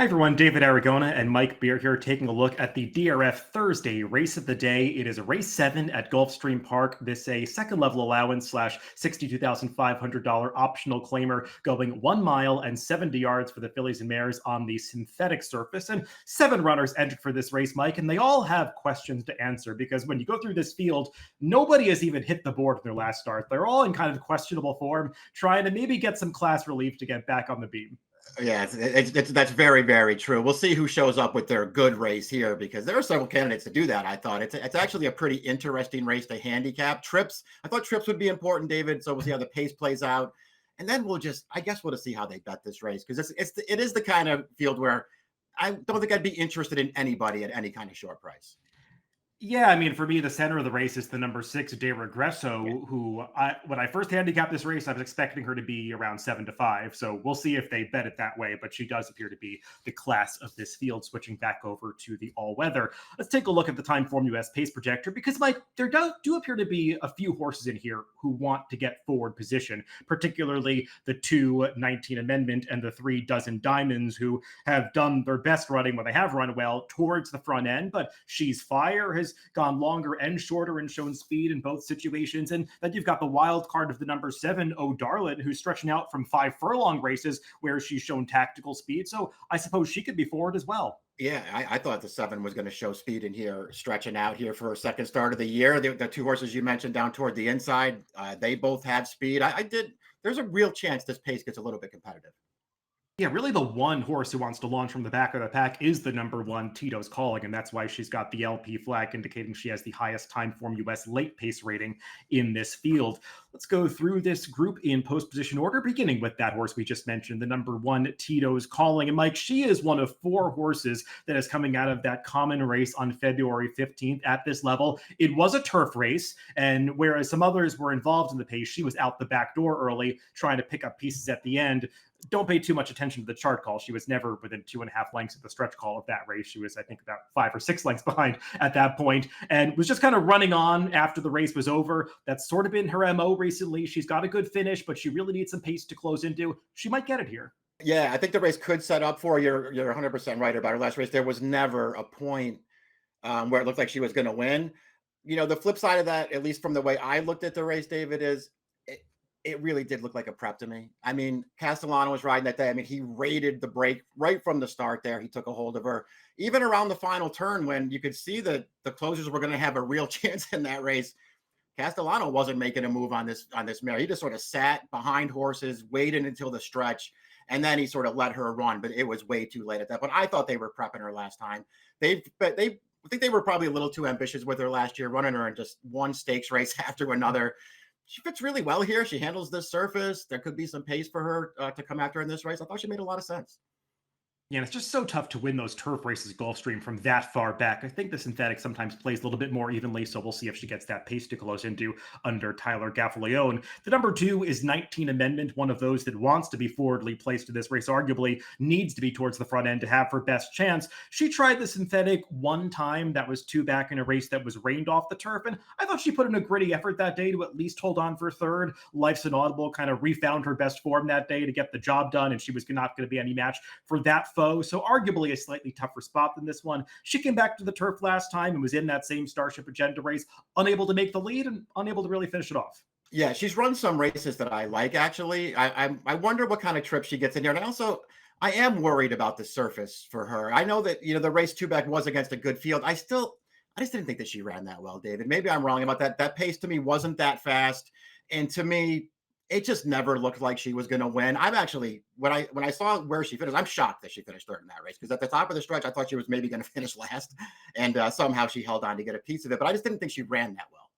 Hi everyone, David Aragona and Mike Beer here taking a look at the DRF Thursday race of the day. It is race 7 at Gulfstream Park. This a second level allowance slash $62,500 optional claimer going 1 mile and 70 yards for the fillies and mares on the synthetic surface. And 7 runners entered for this race, Mike, and they all have questions to answer because when you go through this field, nobody has even hit the board in their last start. They're all in kind of questionable form, trying to maybe get some class relief to get back on the beam. Yeah, that's very, very true. We'll see who shows up with their good race here because there are several candidates to do that. I thought it's actually a pretty interesting race to handicap. Trips, I thought trips would be important, David. So we'll see how the pace plays out, and then we'll just see how they bet this race because it is the kind of field where I don't think I'd be interested in anybody at any kind of short price. Yeah, I mean, for me, the center of the race is the number 6, De Regresso, Yeah. who, when I first handicapped this race, I was expecting her to be around 7-5. So we'll see if they bet it that way. But she does appear to be the class of this field, switching back over to the all-weather. Let's take a look at the Timeform US pace projector because, Mike, there do appear to be a few horses in here who want to get forward position, particularly the 219 Amendment and the 3 Dozen Diamonds, who have done their best running when they have run well towards the front end. But She's Fire has gone longer and shorter and shown speed in both situations. And then you've got the wild card of the number 7, Oh Darlin, who's stretching out from 5 furlong races where she's shown tactical speed. So I suppose she could be forward as well. Yeah, I thought the 7 was going to show speed in here, stretching out here for a second start of the year. The 2 horses you mentioned down toward the inside, they both had speed. There's a real chance this pace gets a little bit competitive. Yeah, really the one horse who wants to launch from the back of the pack is the number 1, Tito's Calling, and that's why she's got the LP flag indicating she has the highest Timeform US late pace rating in this field. Let's go through this group in post-position order, beginning with that horse we just mentioned, the number 1, Tito's Calling. And Mike, she is one of 4 horses that is coming out of that common race on February 15th at this level. It was a turf race, and whereas some others were involved in the pace, she was out the back door early, trying to pick up pieces at the end. Don't pay too much attention to the chart call. She was never within 2.5 lengths of the stretch call of that race. She was, I think, about 5 or 6 lengths behind at that point and was just kind of running on after the race was over. That's sort of been her MO recently. She's got a good finish, but she really needs some pace to close into. She might get it here. Yeah, I think the race could set up for you're 100% right about her last race. There was never a point where it looked like she was going to win. You know, the flip side of that, at least from the way I looked at the race, David, is it really did look like a prep to me. I mean, Castellano was riding that day. I mean, he raided the break right from the start there. He took a hold of her. Even around the final turn when you could see that the closers were going to have a real chance in that race, Castellano wasn't making a move on this mare. He just sort of sat behind horses, waited until the stretch, and then he sort of let her run, but it was way too late at that point. I thought they were prepping her last time. I think they were probably a little too ambitious with her last year, running her in just one stakes race after another. She fits really well here. She handles this surface. There could be some pace for her to come after in this race. I thought she made a lot of sense. Yeah, and it's just so tough to win those turf races Gulfstream from that far back. I think the synthetic sometimes plays a little bit more evenly, so we'll see if she gets that pace to close into under Tyler Gaffalione. The number 2 is 19 Amendment, one of those that wants to be forwardly placed to this race, arguably needs to be towards the front end to have her best chance. She tried the synthetic one time. That was 2 back in a race that was rained off the turf, and I thought she put in a gritty effort that day to at least hold on for third. Life's Inaudible kind of refound her best form that day to get the job done, and she was not going to be any match for that foe. So arguably a slightly tougher spot than this one. She came back to the turf last time and was in that same Starship Agenda race, unable to make the lead and unable to really finish it off. Yeah, she's run some races that I like, actually. I wonder what kind of trip she gets in here. And I am worried about the surface for her. I know that, the race 2 back was against a good field. I just didn't think that she ran that well, David. Maybe I'm wrong about that. That pace to me wasn't that fast. And to me, it just never looked like she was going to win. I'm actually, when I saw where she finished, I'm shocked that she finished third in that race because at the top of the stretch, I thought she was maybe going to finish last, and somehow she held on to get a piece of it. But I just didn't think she ran that well.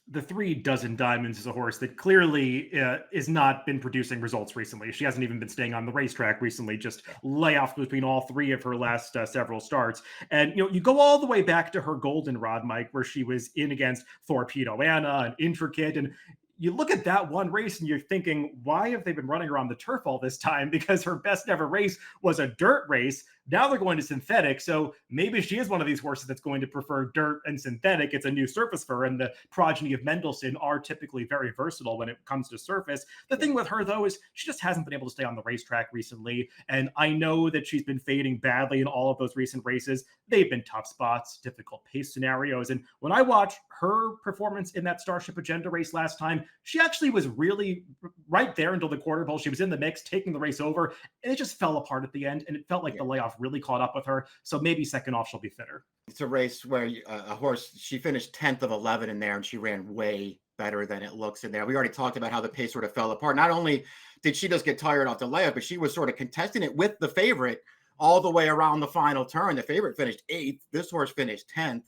The 3 Dozen Diamonds is a horse that clearly has not been producing results recently. She hasn't even been staying on the racetrack recently, just layoffs between all 3 of her last several starts. And, you go all the way back to her goldenrod, Mike, where she was in against Torpedo Anna and Intricate, and you look at that one race and you're thinking, why have they been running her on the turf all this time? Because her best ever race was a dirt race. Now they're going to synthetic. So maybe she is one of these horses that's going to prefer dirt and synthetic. It's a new surface for her. And the progeny of Mendelssohn are typically very versatile when it comes to surface. The thing with her, though, is she just hasn't been able to stay on the racetrack recently. And I know that she's been fading badly in all of those recent races. They've been tough spots, difficult pace scenarios. And when I watch her performance in that Starship Agenda race last time, she actually was really right there until the quarter pole. She was in the mix, taking the race over, and it just fell apart at the end. And it felt like the layoff really caught up with her. So maybe second off, she'll be fitter. It's a race where a horse, she finished 10th of 11 in there, and she ran way better than it looks in there. We already talked about how the pace sort of fell apart. Not only did she just get tired off the layoff, but she was sort of contesting it with the favorite all the way around the final turn. The favorite finished 8th. This horse finished 10th.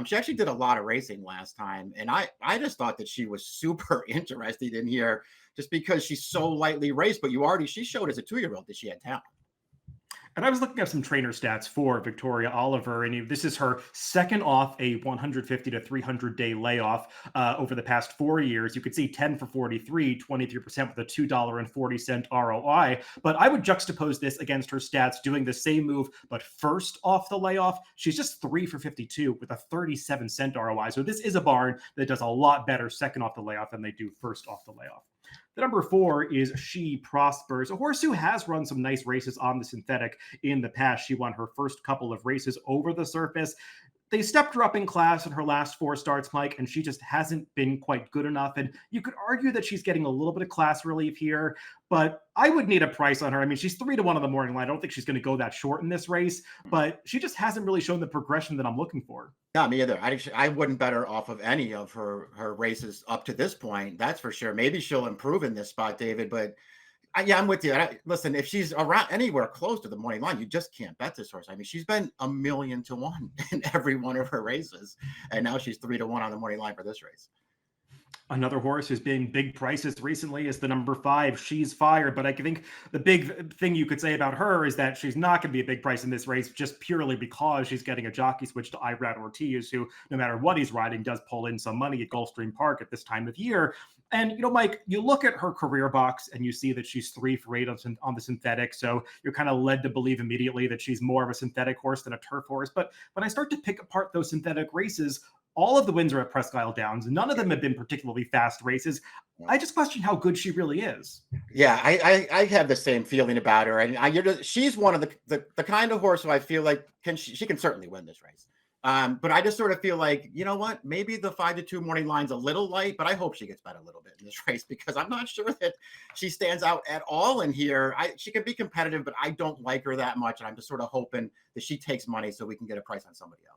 She actually did a lot of racing last time. And I just thought that she was super interested in here just because she's so lightly raced. But she showed as a 2-year-old that she had talent. And I was looking at some trainer stats for Victoria Oliver, and this is her second off a 150 to 300 day layoff over the past 4 years. You could see 10 for 43, 23% with a $2.40 ROI. But I would juxtapose this against her stats doing the same move, but first off the layoff. She's just 3 for 52 with a 37-cent ROI. So this is a barn that does a lot better second off the layoff than they do first off the layoff. The number 4 is She Prospers, a horse who has run some nice races on the synthetic in the past. She won her first couple of races over the surface. They stepped her up in class in her last 4 starts, Mike, and she just hasn't been quite good enough. And you could argue that she's getting a little bit of class relief here, but I would need a price on her. I mean, she's 3 to 1 on the morning line. I don't think she's going to go that short in this race, but she just hasn't really shown the progression that I'm looking for. Not me either. I wouldn't bet her off of any of her races up to this point. That's for sure. Maybe she'll improve in this spot, David, but I'm with you. Listen, if she's around anywhere close to the morning line, you just can't bet this horse. I mean, she's been 1,000,000 to 1 in every one of her races, and now she's 3 to 1 on the morning line for this race. Another horse who's been big prices recently is the number 5, She's Fire. But I think the big thing you could say about her is that she's not going to be a big price in this race just purely because she's getting a jockey switch to Irad Ortiz, who, no matter what he's riding, does pull in some money at Gulfstream Park at this time of year. And, Mike, you look at her career box and you see that she's 3 for 8 on the synthetic. So you're kind of led to believe immediately that she's more of a synthetic horse than a turf horse. But when I start to pick apart those synthetic races, all of the wins are at Presque Isle Downs. None of them have been particularly fast races. I just question how good she really is. Yeah, I have the same feeling about her. And she's one of the kind of horse who I feel like she can certainly win this race. But I just sort of feel like, you know what, maybe the 5 to 2 morning line's a little light, but I hope she gets bet a little bit in this race because I'm not sure that she stands out at all in here. She can be competitive, but I don't like her that much. And I'm just sort of hoping that she takes money so we can get a price on somebody else.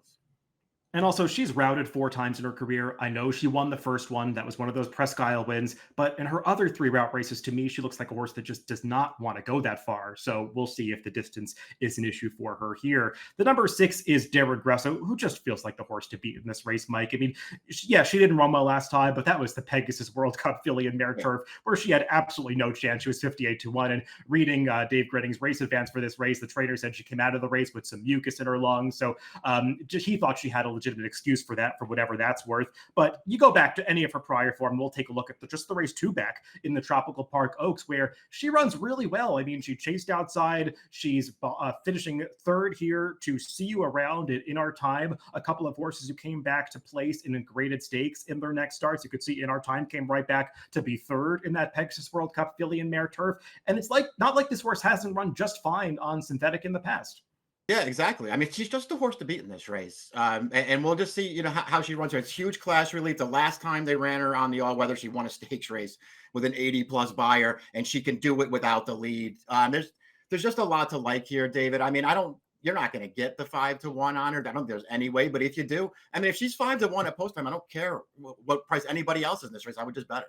And also, she's routed 4 times in her career. I know she won the first one. That was one of those Presque Isle wins. But in her other 3 route races, to me, she looks like a horse that just does not want to go that far. So we'll see if the distance is an issue for her here. The number 6 is De Regresso, who just feels like the horse to beat in this race, Mike. I mean, she didn't run well last time, but that was the Pegasus World Cup filly and mare turf, where she had absolutely no chance. She was 58 to 1. And reading Dave Gretting's race advance for this race, the trainer said she came out of the race with some mucus in her lungs. So he thought she had a legitimate excuse for that, for whatever that's worth. But you go back to any of her prior form, we'll take a look at just the race 2 back in the Tropical Park Oaks, where she runs really well. I mean, she chased outside. She's finishing 3rd here to See You Around in Our Time. A couple of horses who came back to place in graded stakes in their next starts. You could see In Our Time came right back to be 3rd in that Pegasus World Cup filly and mare turf. And it's not like this horse hasn't run just fine on synthetic in the past. Yeah, exactly. I mean, she's just a horse to beat in this race. And we'll just see, how she runs her. It's huge class relief. The last time they ran her on the all-weather, she won a stakes race with an 80-plus buyer, and she can do it without the lead. There's just a lot to like here, David. I mean, you're not going to get the 5 to 1 on her. I don't think there's any way, but if you do, I mean, if she's 5 to 1 at post time, I don't care what price anybody else is in this race. I would just bet her.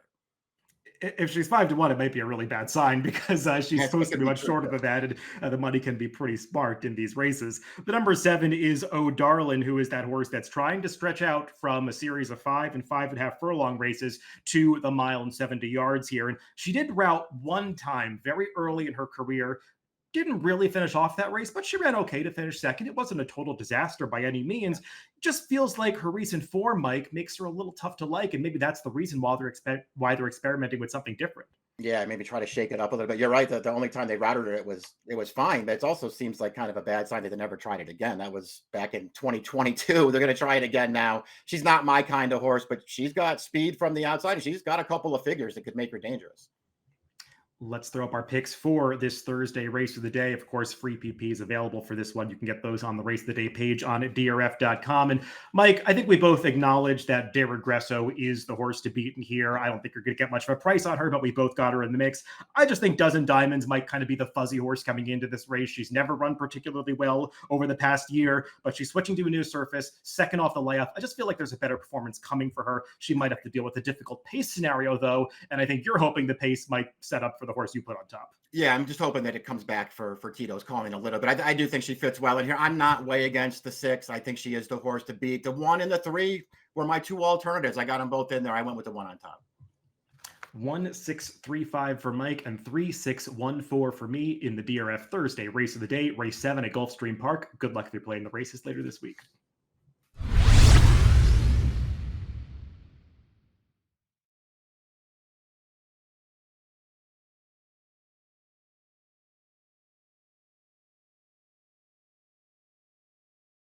If she's 5 to 1, it might be a really bad sign because she's supposed to be much shorter than that, and the money can be pretty smart in these races. The number 7 is O'Darlin, who is that horse that's trying to stretch out from a series of 5 and 5.5 furlong races to the 1 70 yards here. And she did route 1 time very early in her career. Didn't really finish off that race, but she ran okay to finish 2nd. It wasn't a total disaster by any means. Just feels like her recent form, Mike, makes her a little tough to like, and maybe that's the reason why they're experimenting with something different. Yeah, maybe try to shake it up a little bit. You're right that the only time they routed her, it was fine, but it also seems like kind of a bad sign that they never tried it again. That was back in 2022. They're going to try it again now. She's not my kind of horse, but she's got speed from the outside, and she's got a couple of figures that could make her dangerous. Let's throw up our picks for this Thursday race of the day. Of course, free PPs available for this one. You can get those on the race of the day page on DRF.com. And Mike, I think we both acknowledge that De Regresso is the horse to beat in here. I don't think you're going to get much of a price on her, but we both got her in the mix. I just think Dozen Diamonds might kind of be the fuzzy horse coming into this race. She's never run particularly well over the past year, but she's switching to a new surface, second off the layoff. I just feel like there's a better performance coming for her. She might have to deal with a difficult pace scenario, though, and I think you're hoping the pace might set up for the horse you put on top. Yeah, I'm just hoping that it comes back for Tito's calling a little bit. I do think she fits well in here. I'm not way against the 6. I think she is the horse to beat. The 1 and the 3 were my 2 alternatives. I got them both in there. I went with the 1 on top. 1-6-3-5 for Mike and 3-6-1-4 for me in the DRF Thursday race of the day, race 7 at Gulfstream Park. Good luck if you're playing the races later this week.